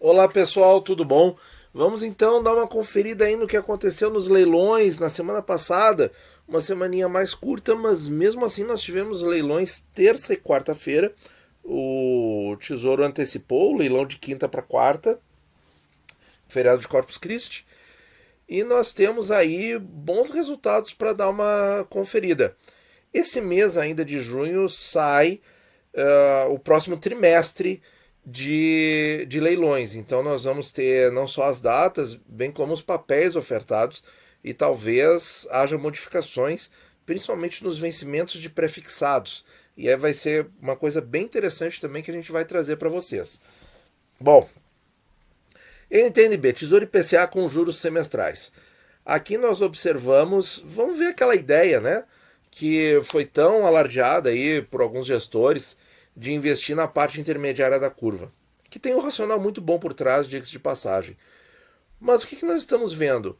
Olá pessoal, tudo bom? Vamos então dar uma conferida aí no que aconteceu nos leilões na semana passada. Uma semaninha mais curta, mas mesmo assim nós tivemos leilões terça e quarta-feira. O Tesouro antecipou o leilão de quinta para quarta, feriado de Corpus Christi. E nós temos aí bons resultados para dar uma conferida. Esse mês ainda de junho sai o próximo trimestre de leilões. Então nós vamos ter não só as datas, bem como os papéis ofertados e talvez haja modificações, principalmente nos vencimentos de prefixados. E aí vai ser uma coisa bem interessante também que a gente vai trazer para vocês. Bom, NTNB, Tesouro IPCA com juros semestrais. Aqui nós observamos, vamos ver aquela ideia, né, que foi tão alardeada aí por alguns gestores de investir na parte intermediária da curva, que tem um racional muito bom por trás, diga-se de passagem. Mas o que nós estamos vendo?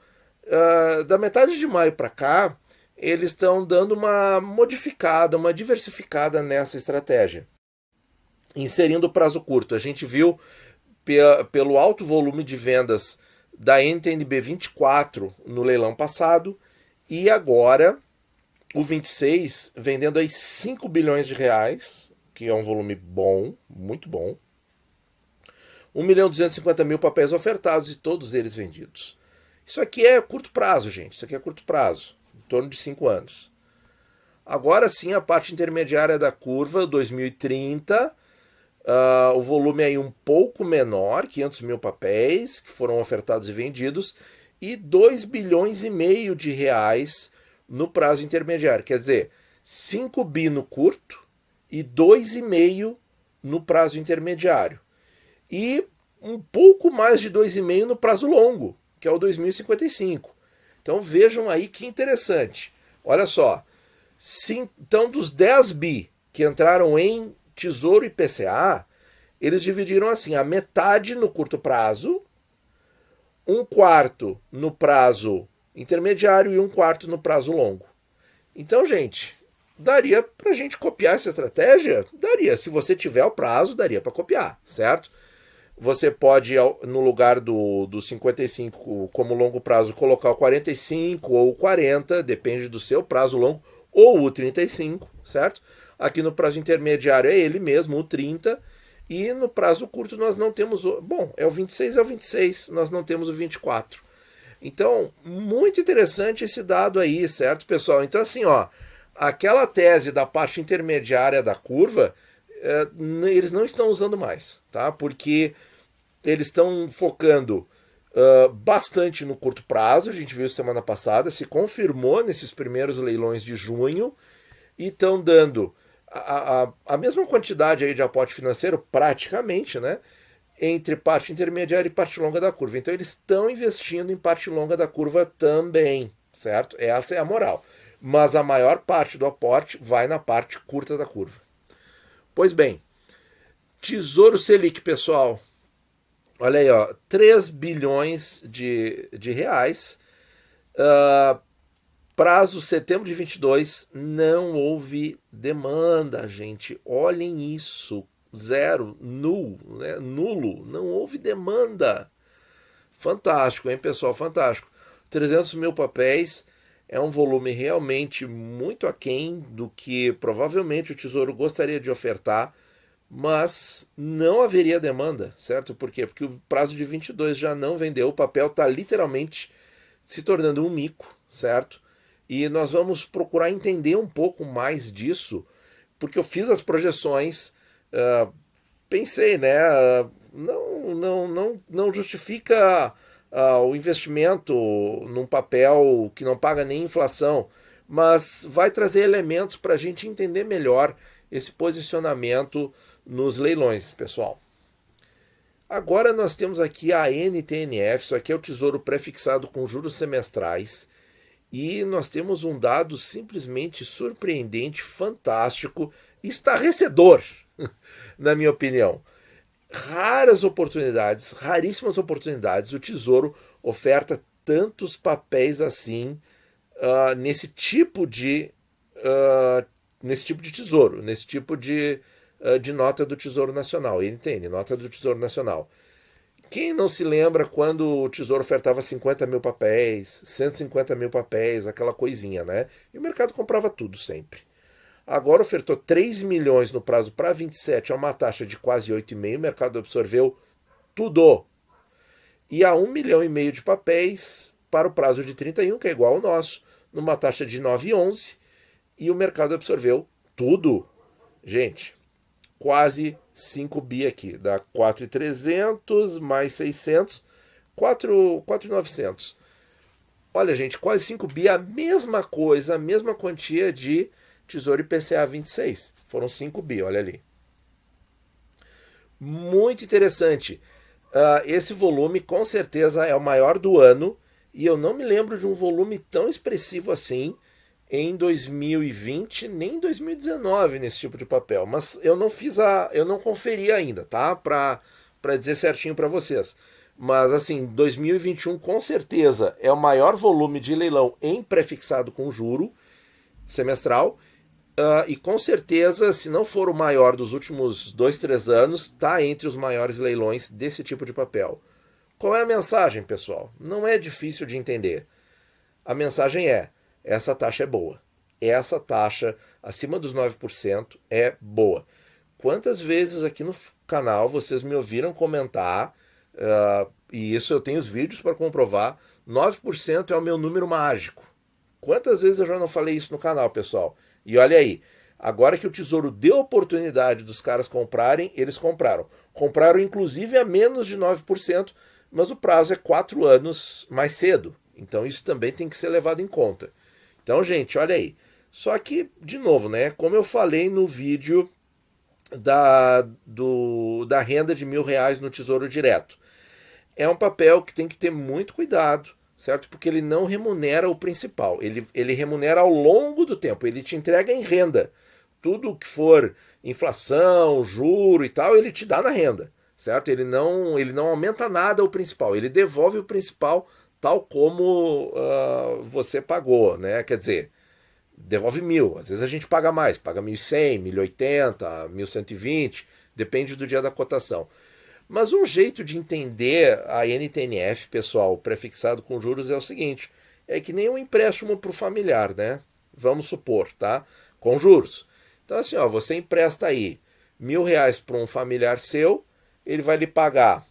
Da metade de maio para cá, eles estão dando uma modificada, uma diversificada nessa estratégia, inserindo prazo curto. A gente viu pelo alto volume de vendas da NTNB 24 no leilão passado e agora o 26 vendendo aí 5 bilhões de reais, que é um volume bom, muito bom. 1.250.000 papéis ofertados e todos eles vendidos. Isso aqui é curto prazo, gente. Isso aqui é curto prazo, em torno de 5 anos. Agora sim, a parte intermediária da curva, 2030, o volume aí um pouco menor, 500 mil papéis que foram ofertados e vendidos, e 2 bilhões e meio de reais no prazo intermediário. Quer dizer, 5 bi no curto e 2,5 no prazo intermediário. E um pouco mais de 2,5 no prazo longo, que é o 2055. Então vejam aí que interessante. Olha só, então dos 10 bi que entraram em Tesouro IPCA, eles dividiram assim, a metade no curto prazo, um quarto no prazo intermediário e um quarto no prazo longo. Então, gente, daria pra gente copiar essa estratégia? Daria. Se você tiver o prazo, daria para copiar, certo? Você pode, no lugar do 55 como longo prazo, colocar o 45 ou o 40, depende do seu prazo longo, ou o 35, certo? Aqui no prazo intermediário é ele mesmo, o 30, e no prazo curto nós não temos, bom, é o 26, nós não temos o 24. Então, muito interessante esse dado aí, certo, pessoal? Então, assim, ó, aquela tese da parte intermediária da curva, eles não estão usando mais, tá? Porque eles estão focando bastante no curto prazo, a gente viu semana passada, se confirmou nesses primeiros leilões de junho, e estão dando a mesma quantidade aí de aporte financeiro, praticamente, né? Entre parte intermediária e parte longa da curva. Então eles estão investindo em parte longa da curva também, certo? Essa é a moral. Mas a maior parte do aporte vai na parte curta da curva. Pois bem, Tesouro Selic, pessoal. Olha aí, ó, 3 bilhões de reais. Prazo setembro de 22, não houve demanda, gente. Olhem isso. Zero, nulo, não houve demanda. Fantástico, hein, pessoal? Fantástico. 300 mil papéis é um volume realmente muito aquém do que provavelmente o Tesouro gostaria de ofertar, mas não haveria demanda, certo? Por quê? Porque o prazo de 22 já não vendeu, o papel está literalmente se tornando um mico, certo? E nós vamos procurar entender um pouco mais disso, porque eu fiz as projeções, pensei, né? Não justifica o investimento num papel que não paga nem inflação, mas vai trazer elementos para a gente entender melhor esse posicionamento nos leilões, pessoal. Agora nós temos aqui a NTNF, isso aqui é o Tesouro prefixado com juros semestrais, e nós temos um dado simplesmente surpreendente, fantástico, estarrecedor, na minha opinião. Raríssimas oportunidades, o Tesouro oferta tantos papéis assim nesse tipo de tesouro, nesse tipo de nota do Tesouro Nacional. Ele entende, nota do Tesouro Nacional. Quem não se lembra quando o Tesouro ofertava 50 mil papéis, 150 mil papéis, aquela coisinha, né? E o mercado comprava tudo sempre. Agora ofertou 3 milhões no prazo para 27 a uma taxa de quase 8,5, o mercado absorveu tudo. E há 1,5 milhão de papéis para o prazo de 31, que é igual ao nosso, numa taxa de 9,11, e o mercado absorveu tudo. Gente, quase 5 bi aqui, dá 4,300 mais 600, 4,900. Olha, gente, quase 5 bi, a mesma coisa, a mesma quantia de Tesouro IPCA 26. Foram 5 bi, olha ali. Muito interessante. Esse volume com certeza é o maior do ano e eu não me lembro de um volume tão expressivo assim em 2020 nem em 2019 nesse tipo de papel, mas eu não conferi ainda, tá? Para dizer certinho para vocês. Mas assim, 2021 com certeza é o maior volume de leilão em prefixado com juro semestral. E com certeza, se não for o maior dos últimos 2, 3 anos, está entre os maiores leilões desse tipo de papel. Qual é a mensagem, pessoal? Não é difícil de entender. A mensagem é: essa taxa é boa. Essa taxa acima dos 9% é boa. Quantas vezes aqui no canal vocês me ouviram comentar, e isso eu tenho os vídeos para comprovar, 9% é o meu número mágico. Quantas vezes eu já não falei isso no canal, pessoal? E olha aí, agora que o Tesouro deu oportunidade dos caras comprarem, eles compraram. Compraram inclusive a menos de 9%, mas o prazo é 4 anos mais cedo. Então isso também tem que ser levado em conta. Então, gente, olha aí. Só que, de novo, né? Como eu falei no vídeo da renda de R$ 1.000 no Tesouro Direto. É um papel que tem que ter muito cuidado, certo? Porque ele não remunera o principal, ele remunera ao longo do tempo, ele te entrega em renda. Tudo que for inflação, juro e tal, ele te dá na renda, certo? Ele não aumenta nada o principal, ele devolve o principal tal como você pagou, né? Quer dizer, devolve 1.000, às vezes a gente paga mais, paga 1.100, 1.080, 1.120, depende do dia da cotação. Mas um jeito de entender a NTNF, pessoal, prefixado com juros, é o seguinte: é que nem um empréstimo para o familiar, né? Vamos supor, tá? Com juros. Então, assim, ó, você empresta aí R$ 1.000 para um familiar seu, ele vai lhe pagar R$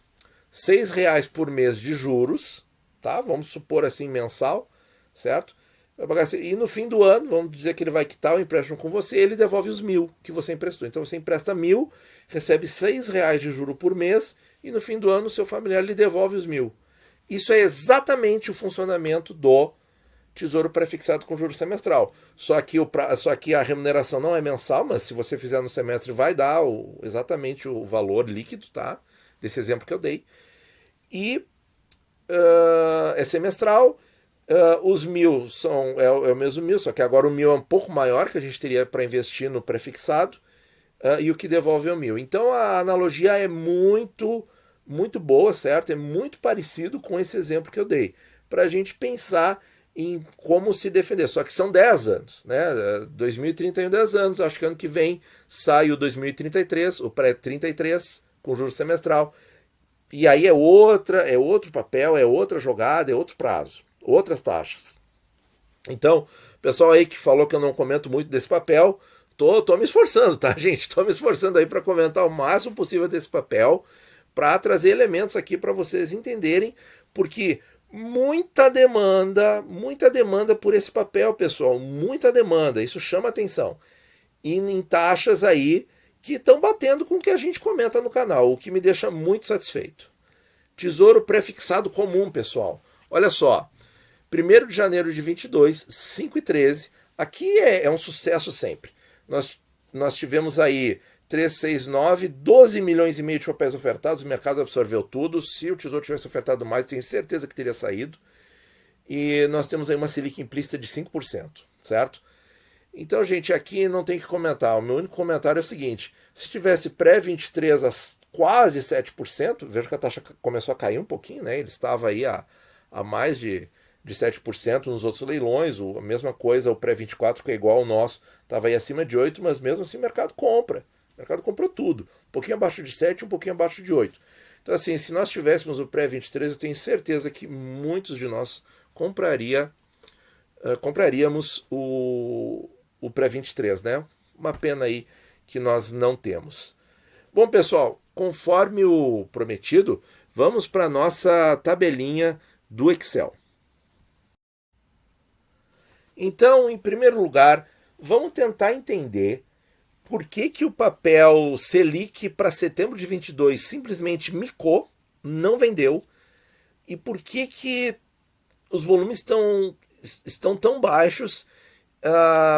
6 por mês de juros, tá? Vamos supor assim, mensal, certo? Vai pagar assim, e no fim do ano, vamos dizer que ele vai quitar o empréstimo com você, ele devolve os 1.000 que você emprestou. Então você empresta 1.000, recebe R$ 6 de juro por mês, e no fim do ano o seu familiar lhe devolve os 1.000. Isso é exatamente o funcionamento do Tesouro Prefixado com juros semestral. Só que a remuneração não é mensal, mas se você fizer no semestre vai dar exatamente o valor líquido, tá? Desse exemplo que eu dei. E é semestral. Os 1.000 é o mesmo 1.000, só que agora o 1.000 é um pouco maior que a gente teria para investir no prefixado, e o que devolve é o 1.000. Então a analogia é muito, muito boa, certo? É muito parecido com esse exemplo que eu dei, para a gente pensar em como se defender. Só que são 10 anos, né? 2031, 10 anos. Acho que ano que vem sai o 2033, o pré-33, com juros semestral. E aí é outro papel, é outra jogada, é outro prazo, outras taxas. Então, pessoal aí que falou que eu não comento muito desse papel, tô me esforçando, tá, gente? Tô me esforçando aí para comentar o máximo possível desse papel, para trazer elementos aqui para vocês entenderem, porque muita demanda por esse papel, pessoal, muita demanda, isso chama atenção. E em taxas aí que estão batendo com o que a gente comenta no canal, o que me deixa muito satisfeito. Tesouro prefixado comum, pessoal. Olha só, 1º de janeiro de 22, 5,13. Aqui é um sucesso sempre. Nós tivemos aí 369, 12 milhões e meio de papéis ofertados, o mercado absorveu tudo. Se o Tesouro tivesse ofertado mais, tenho certeza que teria saído. E nós temos aí uma Selic implícita de 5%, certo? Então, gente, aqui não tem que comentar. O meu único comentário é o seguinte: se tivesse pré-23 a quase 7%, vejo que a taxa começou a cair um pouquinho, né? Ele estava aí a mais de 7% nos outros leilões, a mesma coisa, o pré-24, que é igual ao nosso, estava aí acima de 8%, mas mesmo assim o mercado compra. O mercado comprou tudo. Um pouquinho abaixo de 7%, um pouquinho abaixo de 8%. Então, assim, se nós tivéssemos o pré-23, eu tenho certeza que muitos de nós compraríamos o pré-23, né? Uma pena aí que nós não temos. Bom, pessoal, conforme o prometido, vamos para a nossa tabelinha do Excel. Então, em primeiro lugar, vamos tentar entender por que o papel Selic para setembro de 22 simplesmente micou, não vendeu, e por que os volumes estão tão baixos.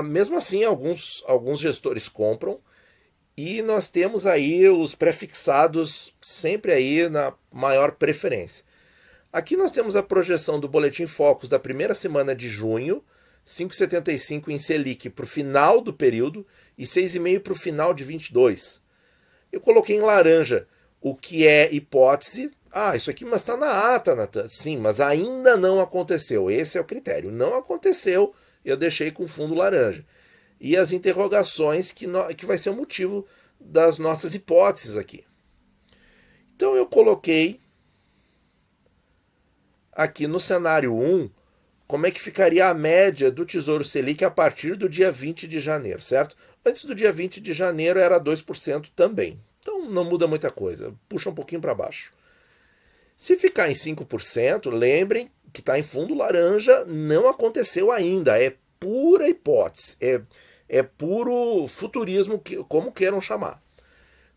Mesmo assim, alguns gestores compram, e nós temos aí os prefixados sempre aí na maior preferência. Aqui nós temos a projeção do Boletim Focus da primeira semana de junho, 5,75 em Selic para o final do período e 6,5 para o final de 22. Eu coloquei em laranja o que é hipótese. Isso aqui mas está na ata, Natan. Sim, mas ainda não aconteceu. Esse é o critério. Não aconteceu, eu deixei com fundo laranja. E as interrogações que vai ser o motivo das nossas hipóteses aqui. Então eu coloquei aqui no cenário 1, como é que ficaria a média do Tesouro Selic a partir do dia 20 de janeiro, certo? Antes do dia 20 de janeiro era 2% também. Então não muda muita coisa, puxa um pouquinho para baixo. Se ficar em 5%, lembrem que está em fundo laranja, não aconteceu ainda, é pura hipótese, é puro futurismo, como queiram chamar.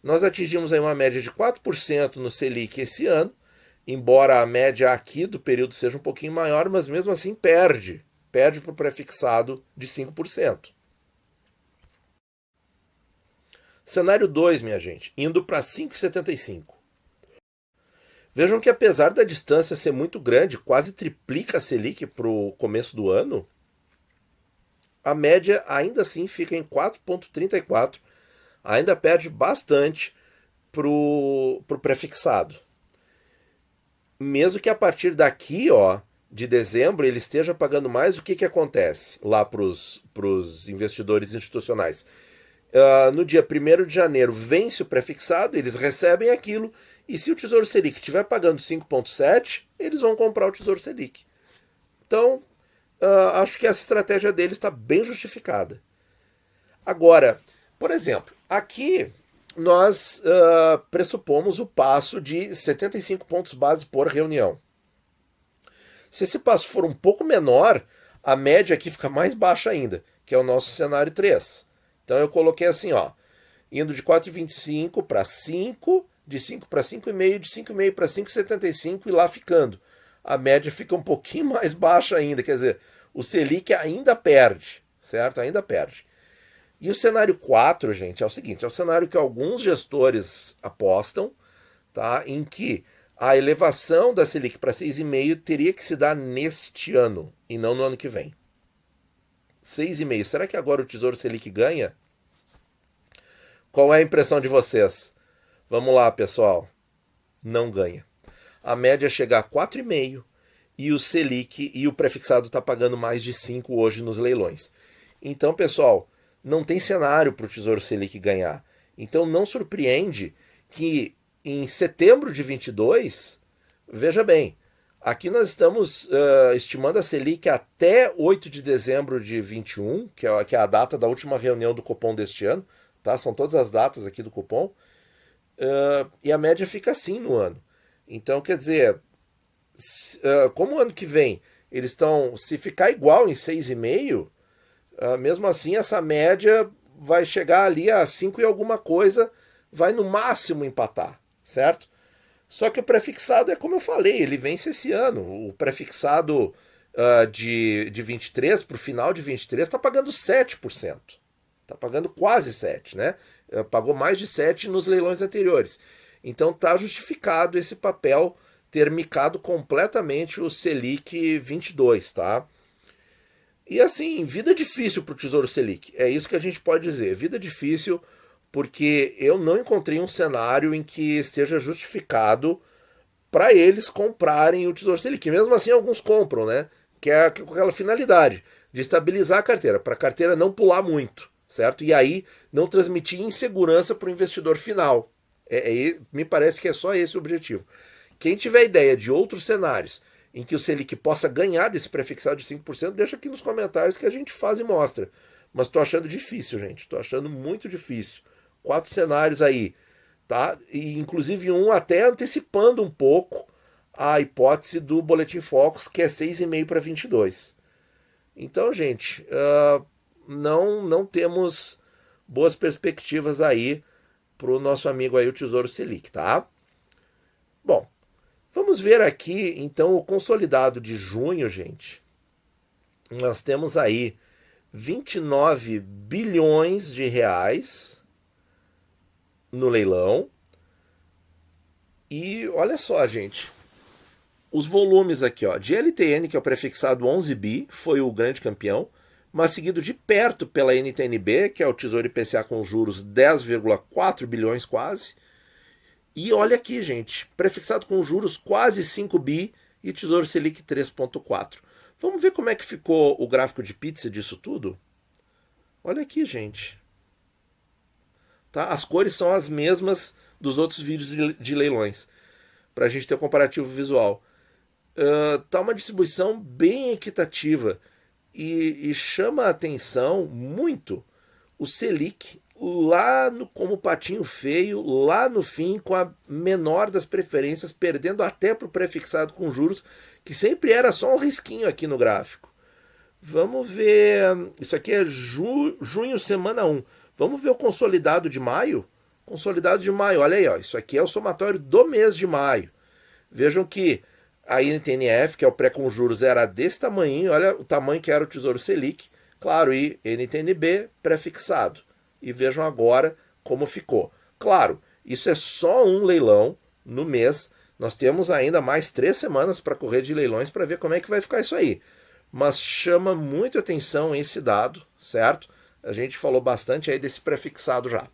Nós atingimos aí uma média de 4% no Selic esse ano, embora a média aqui do período seja um pouquinho maior, mas mesmo assim perde para o prefixado de 5%. Cenário 2, minha gente, indo para 5,75. Vejam que apesar da distância ser muito grande, quase triplica a Selic para o começo do ano, a média ainda assim fica em 4,34, ainda perde bastante para o prefixado. Mesmo que a partir daqui, de dezembro, ele esteja pagando mais, o que acontece lá para os investidores institucionais? No dia 1º de janeiro vence o prefixado, eles recebem aquilo, e se o Tesouro Selic estiver pagando 5,7, eles vão comprar o Tesouro Selic. Então, acho que essa estratégia deles está bem justificada. Agora, por exemplo, aqui nós pressupomos o passo de 75 pontos base por reunião. Se esse passo for um pouco menor, a média aqui fica mais baixa ainda, que é o nosso cenário 3. Então eu coloquei assim, indo de 4,25 para 5, de 5 para 5,5, de 5,5 para 5,75 e lá ficando. A média fica um pouquinho mais baixa ainda, quer dizer, o Selic ainda perde, certo? Ainda perde. E o cenário 4, gente, é o seguinte, é o cenário que alguns gestores apostam, tá? Em que a elevação da Selic para 6,5 teria que se dar neste ano e não no ano que vem. 6,5. Será que agora o Tesouro Selic ganha? Qual é a impressão de vocês? Vamos lá, pessoal. Não ganha. A média chega a 4,5 e o Selic e o prefixado está pagando mais de 5 hoje nos leilões. Então, pessoal, não tem cenário para o Tesouro Selic ganhar. Então não surpreende que em setembro de 22, veja bem, aqui nós estamos estimando a Selic até 8 de dezembro de 21, que é a data da última reunião do Copom deste ano, tá? São todas as datas aqui do Copom, e a média fica assim no ano. Então, quer dizer, como o ano que vem eles estão, se ficar igual em 6,5, mesmo assim essa média vai chegar ali a 5 e alguma coisa, vai no máximo empatar, certo? Só que o prefixado é como eu falei, ele vence esse ano. O prefixado de 23 para o final de 23 está pagando 7%. Está pagando quase 7%, né? Pagou mais de 7% nos leilões anteriores. Então está justificado esse papel ter micado completamente o Selic 22, tá? E assim, vida difícil para o Tesouro Selic. É isso que a gente pode dizer. Vida difícil porque eu não encontrei um cenário em que esteja justificado para eles comprarem o Tesouro Selic. Mesmo assim, alguns compram, né? Que é com aquela finalidade de estabilizar a carteira, para a carteira não pular muito, certo? E aí não transmitir insegurança para o investidor final, Me parece que é só esse o objetivo. Quem tiver ideia de outros cenários em que o Selic possa ganhar desse prefixado de 5%, deixa aqui nos comentários que a gente faz e mostra. Mas tô achando difícil, gente. Tô achando muito difícil. 4 cenários aí, tá? E inclusive um até antecipando um pouco a hipótese do Boletim Focus, que é 6,5 para 22. Então, gente, não temos boas perspectivas aí para o nosso amigo aí, o Tesouro Selic, tá? Bom, vamos ver aqui, então, o consolidado de junho, gente. Nós temos aí 29 bilhões de reais no leilão. E olha só, gente, os volumes aqui, ó, de LTN, que é o prefixado 11 bi, foi o grande campeão, mas seguido de perto pela NTNB, que é o Tesouro IPCA com juros 10,4 bilhões quase. E olha aqui, gente, prefixado com juros quase 5 bi e Tesouro Selic 3,4. Vamos ver como é que ficou o gráfico de pizza disso tudo? Olha aqui, gente. Tá? As cores são as mesmas dos outros vídeos de leilões, para a gente ter um comparativo visual. Tá uma distribuição bem equitativa e chama a atenção muito o Selic lá como patinho feio, lá no fim, com a menor das preferências, perdendo até para o prefixado com juros, que sempre era só um risquinho aqui no gráfico. Vamos ver, isso aqui é junho, semana 1. Vamos ver o consolidado de maio? Consolidado de maio, olha aí, ó, isso aqui é o somatório do mês de maio. Vejam que a NTNF, que é o pré com juros, era desse tamanho, olha o tamanho que era o Tesouro Selic, claro, e NTNB prefixado. E vejam agora como ficou. Claro, isso é só um leilão no mês. Nós temos ainda mais 3 semanas para correr de leilões para ver como é que vai ficar isso aí. Mas chama muito atenção esse dado, certo? A gente falou bastante aí desse prefixado já.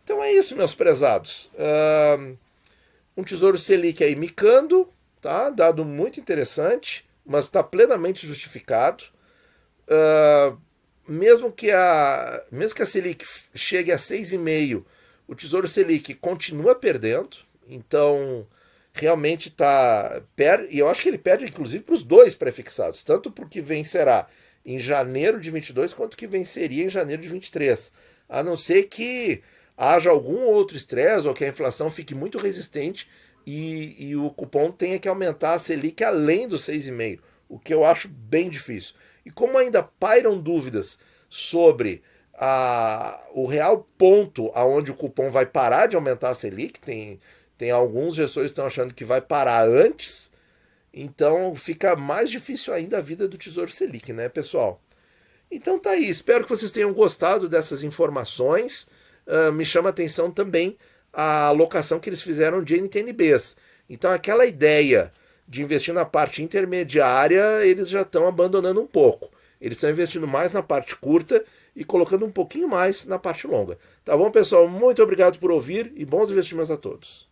Então é isso, meus prezados. Um Tesouro Selic aí micando, tá? Dado muito interessante, mas está plenamente justificado. Mesmo que a Selic chegue a 6,5, o Tesouro Selic continua perdendo. Então, realmente está... E eu acho que ele perde, inclusive, para os dois prefixados. Tanto porque vencerá em janeiro de 22, quanto que venceria em janeiro de 23. A não ser que haja algum outro estresse ou que a inflação fique muito resistente e o cupom tenha que aumentar a Selic além dos 6,5, o que eu acho bem difícil. E como ainda pairam dúvidas sobre o real ponto aonde o cupom vai parar de aumentar a Selic, tem alguns gestores que estão achando que vai parar antes, então fica mais difícil ainda a vida do Tesouro Selic, né, pessoal? Então tá aí, espero que vocês tenham gostado dessas informações. Me chama a atenção também a alocação que eles fizeram de NTNBs. Então aquela ideia de investir na parte intermediária, eles já estão abandonando um pouco. Eles estão investindo mais na parte curta e colocando um pouquinho mais na parte longa. Tá bom, pessoal? Muito obrigado por ouvir e bons investimentos a todos.